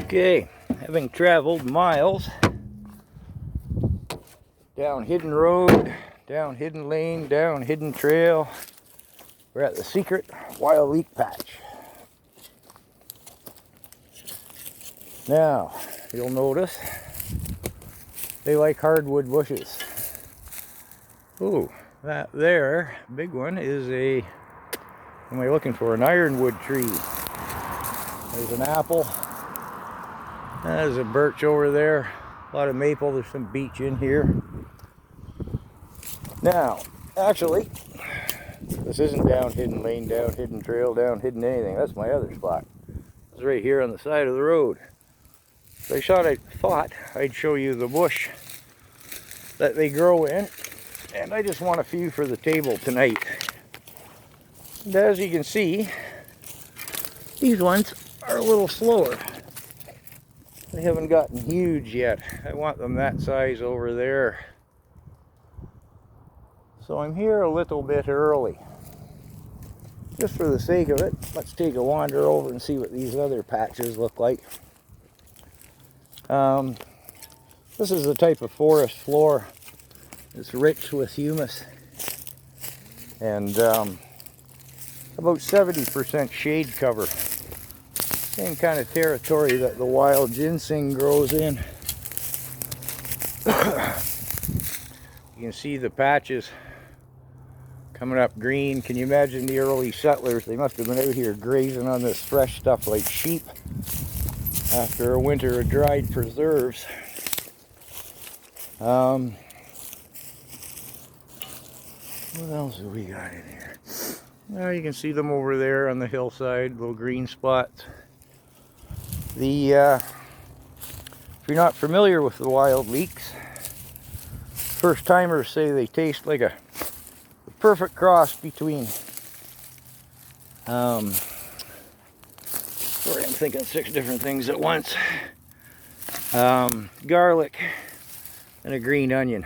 Okay, having traveled miles down hidden road, down hidden lane, down hidden trail, we're at the secret wild leek patch. Now, you'll notice they like hardwood bushes. Ooh, that there, big one, is a, what am I looking for? An ironwood tree. There's an apple. There's a birch over there. A lot of maple. There's some beech in here. Now, actually, this isn't down hidden lane, down hidden trail, down hidden anything. That's my other spot. It's right here on the side of the road. So I thought I'd show you the bush that they grow in, and I just want a few for the table tonight. And as you can see, these ones are a little slower. They haven't gotten huge yet. I want them that size over there. So I'm here a little bit early. Just for the sake of it, let's take a wander over and see what these other patches look like. This is the type of forest floor. It's rich with humus. And about 70% shade cover. Same kind of territory that the wild ginseng grows in. You can see the patches coming up green. Can you imagine the early settlers? They must have been out here grazing on this fresh stuff like sheep after a winter of dried preserves. What else have we got in here? Well, you can see them over there on the hillside, little green spots. If you're not familiar with the wild leeks, first timers say they taste like the perfect cross between sorry, I'm thinking 6 different things at once. Garlic and a green onion.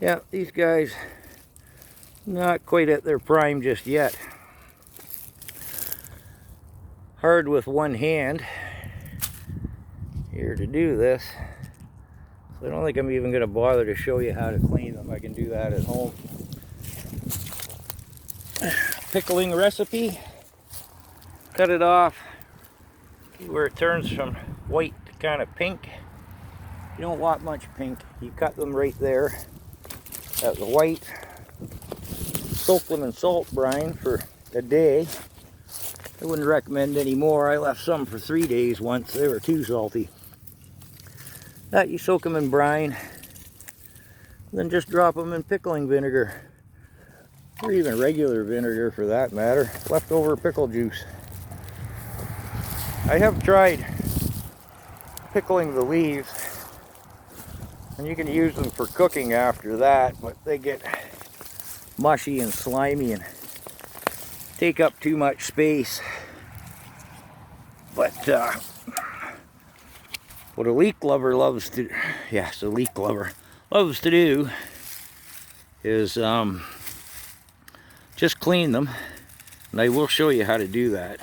Yeah, these guys not quite at their prime just yet. Hard with one hand here to do this. So I don't think I'm even going to bother to show you how to clean them. I can do that at home. Pickling recipe. Cut it off where it turns from white to kind of pink. You don't want much pink. You cut them right there at the white. Soak them in salt brine for a day. I wouldn't recommend any more. I left some for 3 days once. They were too salty. That you soak them in brine, then just drop them in pickling vinegar, or even regular vinegar for that matter, leftover pickle juice. I have tried pickling the leaves, and you can use them for cooking after that, but they get mushy and slimy and take up too much space. But what a leek lover loves to, yes, a leek lover loves to do is just clean them, and I will show you how to do that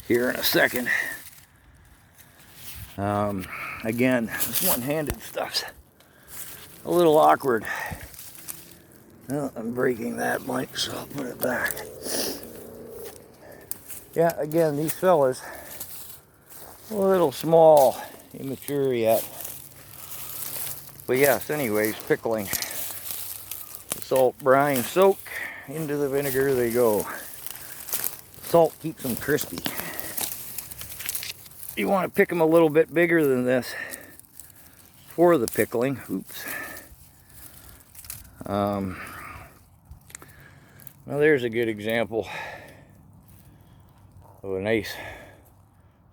here in a second. Again, this one-handed stuff's a little awkward. Well, I'm breaking that mic, so I'll put it back. Yeah, again, these fellas, a little small, immature yet. But yes, anyways, pickling. The salt brine soak, into the vinegar they go. Salt keeps them crispy. You want to pick them a little bit bigger than this for the pickling. Oops. Well, there's a good example of a nice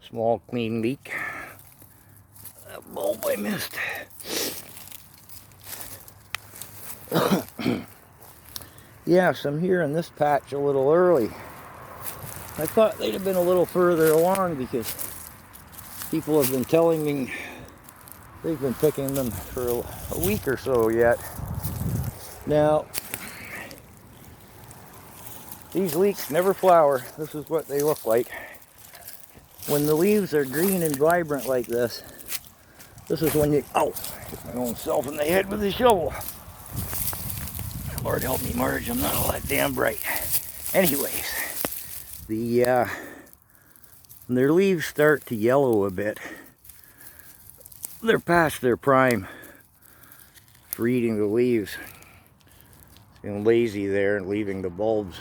small clean leek. That bulb I missed. Yes, I'm here in this patch a little early. I thought they'd have been a little further along because people have been telling me they've been picking them for a week or so yet. Now, these leeks never flower. This is what they look like. when the leaves are green and vibrant like this, this is when you, oh, hit my own self in the head with a shovel. Lord help me, Marge, I'm not all that damn bright. Anyways, when their leaves start to yellow a bit, they're past their prime for eating the leaves. Being lazy there and leaving the bulbs.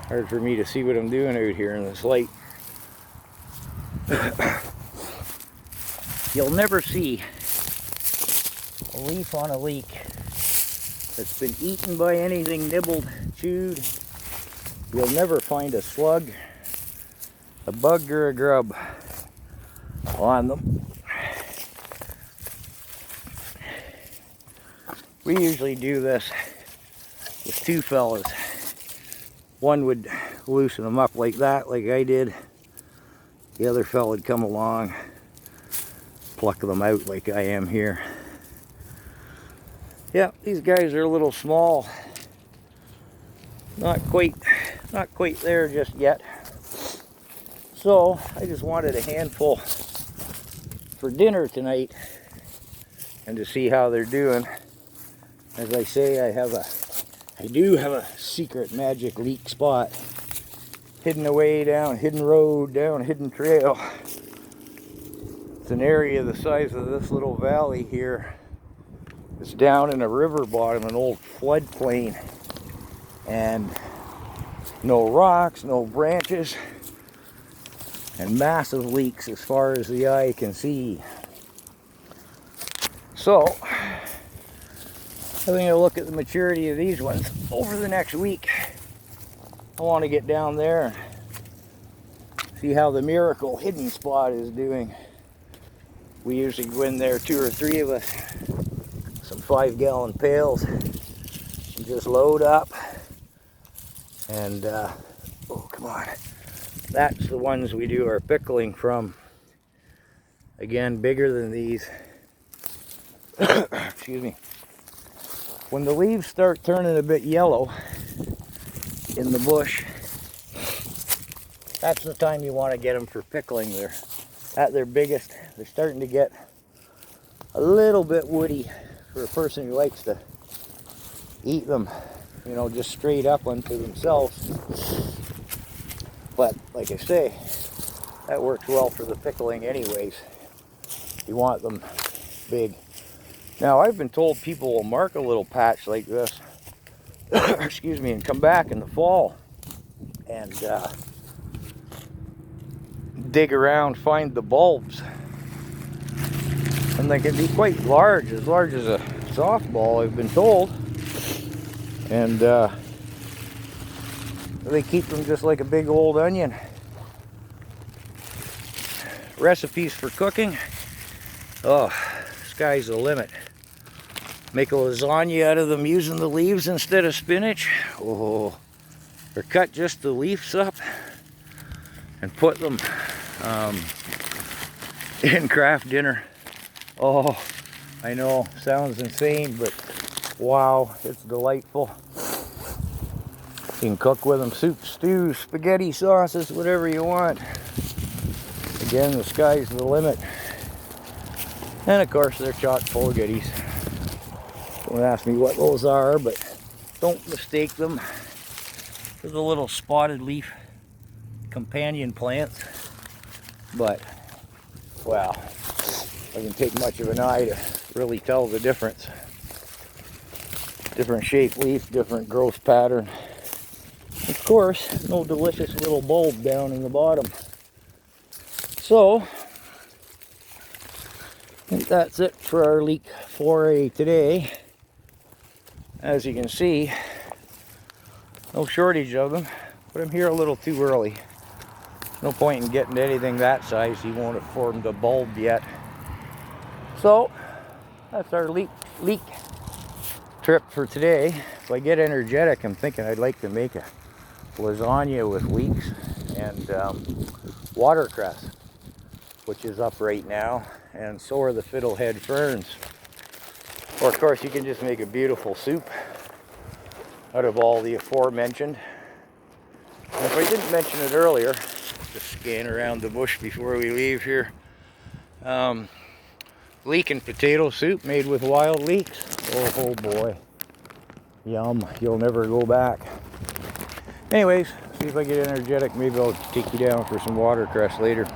Hard for me to see what I'm doing out here in this light. You'll never see a leaf on a leek that's been eaten by anything, nibbled, chewed. You'll never find a slug, a bug, or a grub on them. We usually do this with two fellas. One would loosen them up like that, like I did. The other fella would come along, pluck them out like I am here. Yeah, these guys are a little small. Not quite there just yet. So I just wanted a handful for dinner tonight and to see how they're doing. As I say, I do have a secret magic leek spot hidden away down hidden road, down hidden trail. It's an area the size of this little valley here. It's down in a river bottom, an old floodplain, and no rocks, no branches, and massive leeks as far as the eye can see. So having a look at the maturity of these ones over the next week. I want to get down there and see how the miracle hidden spot is doing. We usually go in there, 2 or 3 of us, some 5-gallon pails, and just load up. And, oh, come on. That's the ones we do our pickling from. Again, bigger than these. Excuse me. When the leaves start turning a bit yellow in the bush, that's the time you want to get them for pickling. They're at their biggest. They're starting to get a little bit woody for a person who likes to eat them, you know, just straight up unto themselves. But like I say, that works well for the pickling anyways. You want them big. Now, I've been told people will mark a little patch like this, excuse me, and come back in the fall and dig around, find the bulbs. And they can be quite large as a softball, I've been told. And they keep them just like a big old onion. Recipes for cooking. Oh, sky's the limit. Make a lasagna out of them using the leaves instead of spinach. Oh, or cut just the leaves up and put them in craft dinner. Oh, I know, sounds insane, but wow, it's delightful. You can cook with them soup, stews, spaghetti sauces, whatever you want. Again, the sky's the limit. And of course, they're chock full of goodies. Don't ask me what those are, but don't mistake them for the little spotted leaf companion plants. But, wow, doesn't take much of an eye to really tell the difference. Different shaped leaf, different growth pattern. Of course, no delicious little bulb down in the bottom. So, I think that's it for our leek foray today. As you can see, no shortage of them, but I'm here a little too early. No point in getting anything that size, you won't have formed a bulb yet. So, that's our leek trip for today. If I get energetic, I'm thinking I'd like to make a lasagna with leeks and watercress, which is up right now, and so are the fiddlehead ferns. Or of course you can just make a beautiful soup out of all the aforementioned. And if I didn't mention it earlier, Just scan around the bush before we leave here. Leek and potato soup made with wild leeks. Oh boy. Yum. You'll never go back. Anyways, see if I get energetic. Maybe I'll take you down for some watercress later.